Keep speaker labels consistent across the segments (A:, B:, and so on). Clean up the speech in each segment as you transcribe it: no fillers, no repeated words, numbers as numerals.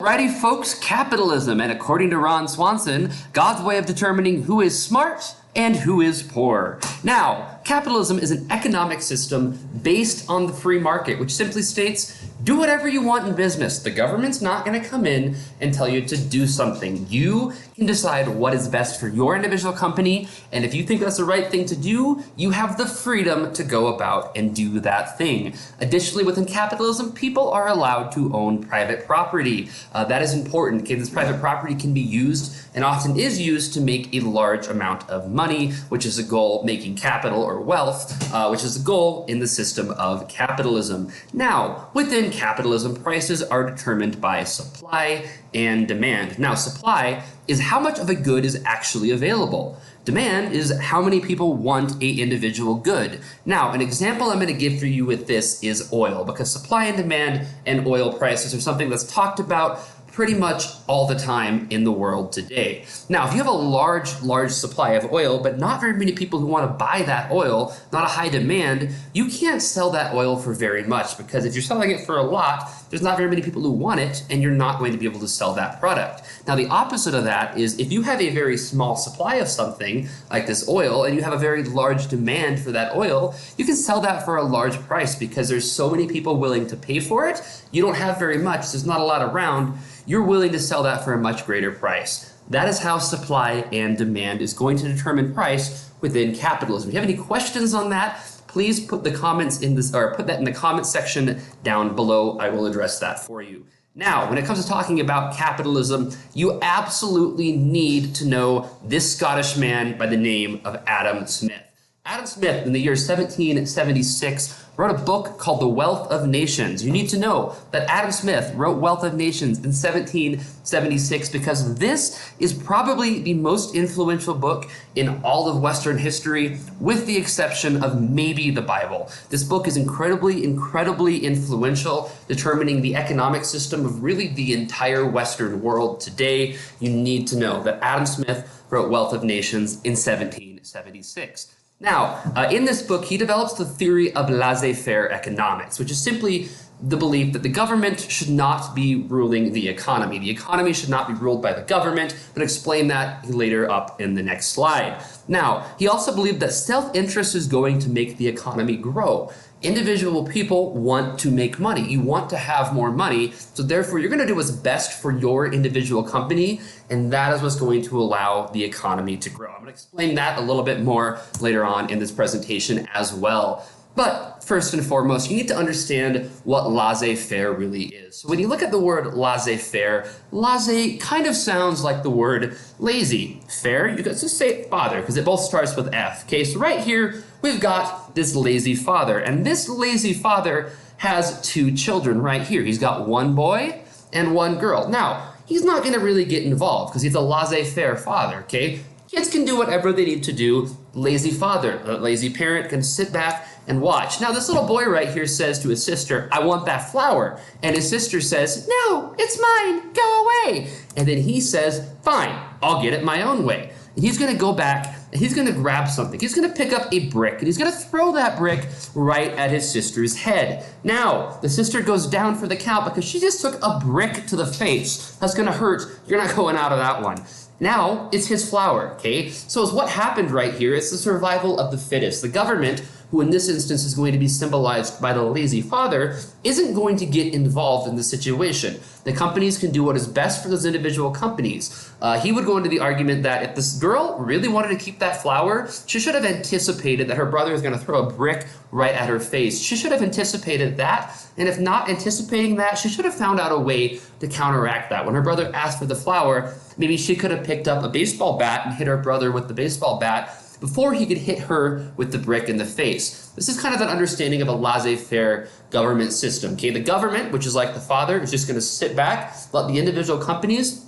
A: Alrighty, folks, capitalism, and according to Ron Swanson, God's way of determining who is smart and who is poor. Now, capitalism is an economic system based on the free market, which simply states, do whatever you want in business. The government's not going to come in and tell you to do something. You can decide what is best for your individual company, and if you think that's the right thing to do, you have the freedom to go about and do that thing. Additionally, within capitalism, people are allowed to own private property. That is important. Okay, this private property can be used and often is used to make a large amount of money, which is a goal, making capital or wealth, which is the goal in the system of capitalism. Now, within capitalism, prices are determined by supply and demand. Now, supply is how much of a good is actually available. Demand is how many people want a individual good. Now, an example I'm going to give for you with this is oil, because supply and demand and oil prices are something that's talked about pretty much all the time in the world today. Now, if you have a large supply of oil, but not very many people who want to buy that oil, not a high demand, you can't sell that oil for very much, because if you're selling it for a lot, there's not very many people who want it, and you're not going to be able to sell that product. Now, the opposite of that is if you have a very small supply of something, like this oil, and you have a very large demand for that oil, you can sell that for a large price because there's so many people willing to pay for it. You don't have very much, there's not a lot around, you're willing to sell that for a much greater price. That is how supply and demand is going to determine price within capitalism. If you have any questions on that, please put the comments in this, or put that in the comment section down below. I will address that for you. Now, when it comes to talking about capitalism, you absolutely need to know this Scottish man by the name of Adam Smith. Adam Smith, in the year 1776, wrote a book called The Wealth of Nations. You need to know that Adam Smith wrote Wealth of Nations in 1776 because this is probably the most influential book in all of Western history, with the exception of maybe the Bible. This book is incredibly influential, determining the economic system of really the entire Western world today. You need to know that Adam Smith wrote Wealth of Nations in 1776. Now, in this book, he develops the theory of laissez-faire economics, which is simply the belief that the government should not be ruling the economy. The economy should not be ruled by the government, but explain that later up in the next slide. Now, he also believed that self-interest is going to make the economy grow. Individual people want to make money. You want to have more money, so therefore you're going to do what's best for your individual company, and that is what's going to allow the economy to grow. I'm going to explain that a little bit more later on in this presentation as well. But first and foremost, you need to understand what laissez-faire really is. So when you look at the word laissez-faire, laissez kind of sounds like the word lazy. Fair, you could just say father, because it both starts with F. Okay, so right here, we've got this lazy father, and this lazy father has two children right here. He's got one boy and one girl. Now, he's not going to really get involved because he's a laissez-faire father, okay? Kids can do whatever they need to do. Lazy father, a lazy parent can sit back and watch. Now, this little boy right here says to his sister, I want that flower. And his sister says, no, it's mine, go away. And then he says, fine, I'll get it my own way. And he's gonna go back and he's gonna grab something. He's gonna pick up a brick and he's gonna throw that brick right at his sister's head. Now, the sister goes down for the count because she just took a brick to the face. That's gonna hurt. You're not going out of that one. Now, it's his flower, okay? So what happened right here is the survival of the fittest. The government, who in this instance is going to be symbolized by the lazy father, isn't going to get involved in the situation. The companies can do what is best for those individual companies. He would go into the argument that if this girl really wanted to keep that flower, she should have anticipated that her brother was going to throw a brick right at her face. She should have anticipated that, and if not anticipating that, she should have found out a way to counteract that. When her brother asked for the flower, maybe she could have picked up a baseball bat and hit her brother with the baseball bat before he could hit her with the brick in the face. This is kind of an understanding of a laissez-faire government system. Okay, the government, which is like the father, is just going to sit back, let the individual companies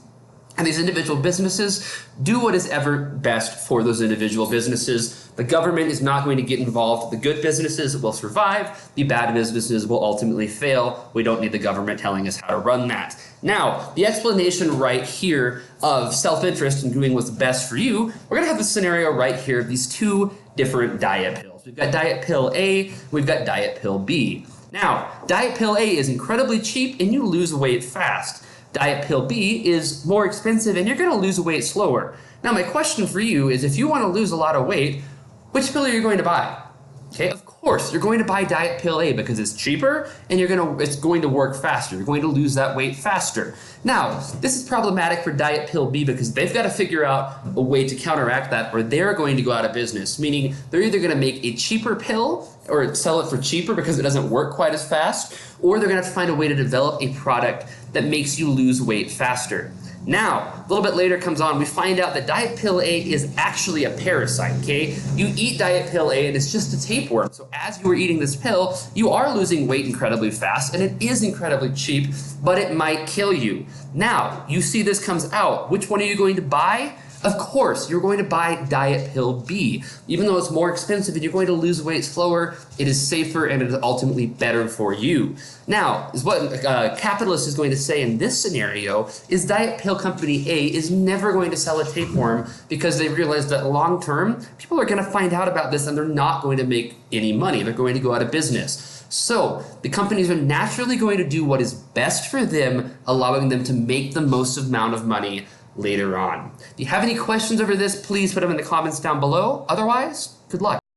A: and these individual businesses do what is ever best for those individual businesses. The government is not going to get involved. The good businesses will survive. The bad businesses will ultimately fail. We don't need the government telling us how to run that. Now, the explanation right here of self-interest and doing what's best for you, we're going to have the scenario right here of these two different diet pills. We've got diet pill A, we've got diet pill B. Now, diet pill A is incredibly cheap and you lose weight fast. diet pill B is more expensive and you're going to lose weight slower. Now, my question for you is, if you want to lose a lot of weight, which pill are you going to buy? Okay, of course, you're going to buy diet pill A because it's cheaper and it's going to work faster. You're going to lose that weight faster. Now, this is problematic for diet pill B because they've got to figure out a way to counteract that, or they're going to go out of business, meaning they're either going to make a cheaper pill or sell it for cheaper because it doesn't work quite as fast, or they're going to have to find a way to develop a product that makes you lose weight faster. Now, a little bit later comes on, we find out that diet pill A is actually a parasite, okay? You eat diet pill A and it's just a tapeworm. So as you are eating this pill, you are losing weight incredibly fast and it is incredibly cheap, but it might kill you. Now, you see this comes out. Which one are you going to buy? Of course, you're going to buy diet pill B. Even though it's more expensive and you're going to lose weight slower, it is safer and it is ultimately better for you. Now, is what Capitalist is going to say in this scenario is diet pill company A is never going to sell a tapeworm because they realize that long term, people are going to find out about this and they're not going to make any money. They're going to go out of business. So the companies are naturally going to do what is best for them, allowing them to make the most amount of money later on. If you have any questions over this, please put them in the comments down below. Otherwise, good luck.